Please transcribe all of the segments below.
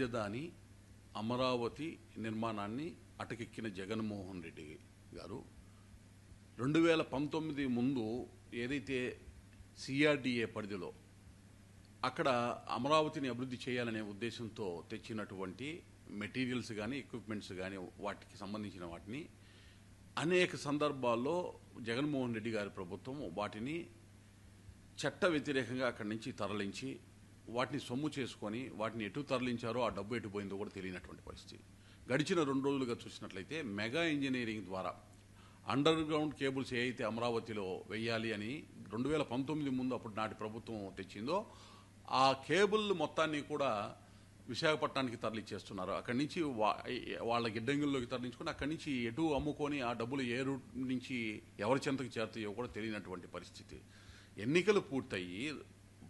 రాజధాని అమరావతి నిర్మాణాన్ని అటకెక్కిన జగన్మోహన్ రెడ్డి గారు 2019 ముందు ఏదైతే సిఆర్డిఏ పరిధిలో అక్కడ అమరావతిని అభివృద్ధి చేయాలనే ఉద్దేశంతో తెచ్చినటువంటి మెటీరియల్స్ కానీ ఎక్విప్మెంట్స్ కానీ వాటికి సంబంధించిన వాటిని అనేక సందర్భాల్లో జగన్మోహన్ రెడ్డి గారి ప్రభుత్వం వాటిని చట్ట వ్యతిరేకంగా అక్కడి నుంచి తరలించి వాటిని సొమ్ము చేసుకొని వాటిని ఎటు తరలించారో ఆ డబ్బు ఎటు పోయిందో కూడా తెలియనటువంటి పరిస్థితి. గడిచిన 2 రోజులుగా చూసినట్లయితే మెగా ఇంజనీరింగ్ ద్వారా అండర్ గ్రౌండ్ కేబుల్స్ ఏ అయితే అమరావతిలో వెయ్యాలి అని 2019 ముందు అప్పుడు నాటి ప్రభుత్వం తెచ్చిందో ఆ కేబుల్ మొత్తాన్ని కూడా విశాఖపట్నానికి తరలించేస్తున్నారు. అక్కడి నుంచి వాళ్ళ గిడ్డంగుల్లోకి తరలించుకొని అక్కడి నుంచి ఎటు అమ్ముకొని ఆ డబ్బులు ఏ రూట్ నుంచి ఎవరి చెంతకు చేరుతాయో కూడా తెలియనటువంటి పరిస్థితి. ఎన్నికలు పూర్తయి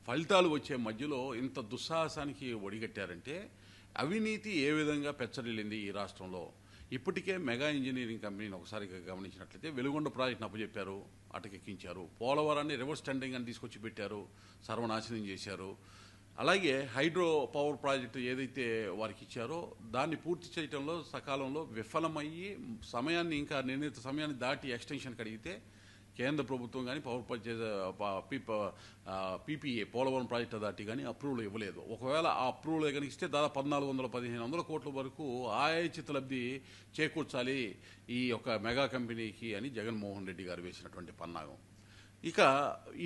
ఫలితాలు వచ్చే మధ్యలో ఇంత దుస్సాహసానికి ఒడిగట్టారంటే అవినీతి ఏ విధంగా పెచ్చరిల్లింది ఈ రాష్ట్రంలో. ఇప్పటికే మెగా ఇంజనీరింగ్ కంపెనీని ఒకసారి గమనించినట్లయితే వెలుగొండ ప్రాజెక్టును అప్పచెప్పారు, అటకెక్కించారు. పోలవరాన్ని రివర్స్ టెండరింగ్ అని తీసుకొచ్చి పెట్టారు, సర్వనాశనం చేశారు. అలాగే హైడ్రో పవర్ ప్రాజెక్టు ఏదైతే వారికి ఇచ్చారో దాన్ని పూర్తి చేయడంలో సకాలంలో విఫలమయ్యి సమయాన్ని ఇంకా నిర్ణీత సమయాన్ని దాటి ఎక్స్టెన్షన్ అడిగితే కేంద్ర ప్రభుత్వం కానీ power purchase PPA Polavaram project authority కానీ అప్రూవల్ ఇవ్వలేదు. ఒకవేళ ఆ అప్రూవల్ కనుక ఇస్తే దాదాపు 1400-1500 కోట్ల వరకు ఆయాచిత లబ్ధి చేకూర్చాలి ఈ యొక్క మెగా కంపెనీకి అని జగన్మోహన్ రెడ్డి గారు వేసినటువంటి పన్నాగం. ఇక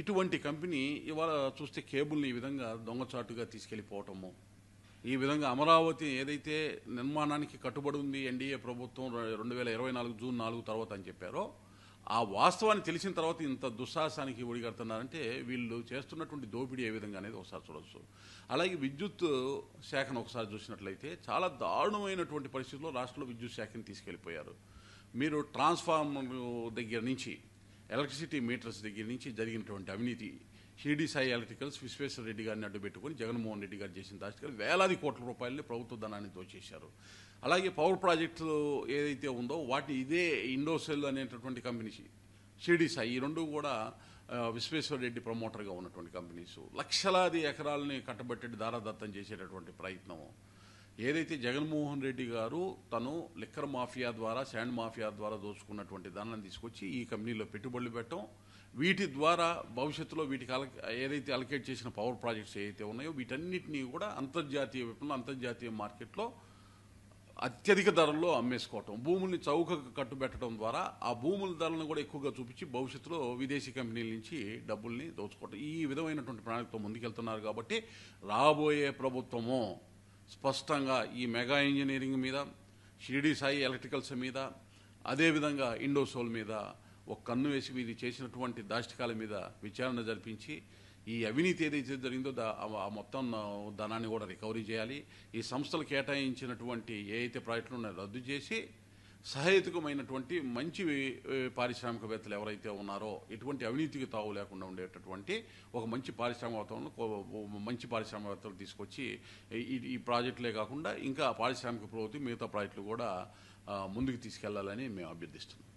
ఇటువంటి కంపెనీ ఇవాళ చూస్తే కేబుల్ని ఈ విధంగా దొంగచాటుగా తీసుకెళ్లిపోవటము, ఈ విధంగా అమరావతి ఏదైతే నిర్మాణానికి కట్టుబడి ఉంది ఎన్డీఏ ప్రభుత్వం 2024 జూన్ 4 తర్వాత అని చెప్పారో ఆ వాస్తవాన్ని తెలిసిన తర్వాత ఇంత దుస్సాహసానికి ఒడిగడుతున్నారంటే వీళ్ళు చేస్తున్నటువంటి దోపిడీ ఏ విధంగా అనేది ఒకసారి చూడవచ్చు. అలాగే విద్యుత్ శాఖను ఒకసారి చూసినట్లయితే చాలా దారుణమైనటువంటి పరిస్థితుల్లో రాష్ట్రంలో విద్యుత్ శాఖని తీసుకెళ్లిపోయారు. మీరు ట్రాన్స్ఫార్మర్ దగ్గర నుంచి ఎలక్ట్రిసిటీ మీటర్స్ దగ్గర నుంచి జరిగినటువంటి అవినీతి షిరిడి సాయి ఎలక్ట్రికల్స్ విశ్వేశ్వర రెడ్డి గారిని అడ్డుపెట్టుకుని జగన్మోహన్ రెడ్డి గారు చేసిన దాచిగా వేలాది కోట్ల రూపాయలని ప్రభుత్వ ధనాన్ని దోచేశారు. అలాగే పవర్ ప్రాజెక్టు ఏదైతే ఉందో వాటి ఇదే ఇండోసెల్ అనేటటువంటి కంపెనీ షిరిడి సాయి, ఈ రెండు కూడా విశ్వేశ్వర రెడ్డి ప్రమోటర్గా ఉన్నటువంటి కంపెనీస్ లక్షలాది ఎకరాలని కట్టబెట్టి దారాదత్తం చేసేటటువంటి ప్రయత్నం ఏదైతే జగన్మోహన్ రెడ్డి గారు తను లిక్కర్ మాఫియా ద్వారా శాండ్ మాఫియా ద్వారా దోచుకున్నటువంటి ధనాన్ని తీసుకొచ్చి ఈ కంపెనీలో పెట్టుబడులు పెట్టడం, వీటి ద్వారా భవిష్యత్తులో వీటికి ఏదైతే అలకేట్ చేసిన పవర్ ప్రాజెక్ట్స్ ఏవైతే ఉన్నాయో వీటన్నిటినీ కూడా అంతర్జాతీయ విపణులు అంతర్జాతీయ మార్కెట్లో అత్యధిక ధరల్లో అమ్మేసుకోవటం, భూముల్ని చౌకగా కట్టుబెట్టడం ద్వారా ఆ భూముల ధరలను కూడా ఎక్కువగా చూపించి భవిష్యత్తులో విదేశీ కంపెనీల నుంచి డబ్బుల్ని దోచుకోవటం, ఈ విధమైనటువంటి ప్రణాళికతో ముందుకెళ్తున్నారు. కాబట్టి రాబోయే ప్రభుత్వము స్పష్టంగా ఈ మెగా ఇంజనీరింగ్ మీద, షిరిడి సాయి ఎలక్ట్రికల్స్ మీద, అదేవిధంగా ఇండోసోల్ మీద ఒక కన్ను వేసి వీరి చేసినటువంటి దాష్టికాల మీద విచారణ జరిపించి ఈ అవినీతి ఏదైతే జరిగిందో ఆ మొత్తం ధనాన్ని కూడా రికవరీ చేయాలి. ఈ సంస్థలు కేటాయించినటువంటి ఏ అయితే ప్రాజెక్టులు ఉన్నాయో రద్దు చేసి సహేతుకమైనటువంటి మంచి పారిశ్రామికవేత్తలు ఎవరైతే ఉన్నారో ఎటువంటి అవినీతికి తావు లేకుండా ఉండేటటువంటి ఒక మంచి పారిశ్రామిక వాతావరణంలో మంచి పారిశ్రామికవేత్తలు తీసుకొచ్చి ఈ ప్రాజెక్టులే కాకుండా ఇంకా పారిశ్రామిక ప్రవృత్తి మిగతా ప్రాజెక్టులు కూడా ముందుకు తీసుకెళ్లాలని మేము అభ్యర్థిస్తున్నాం.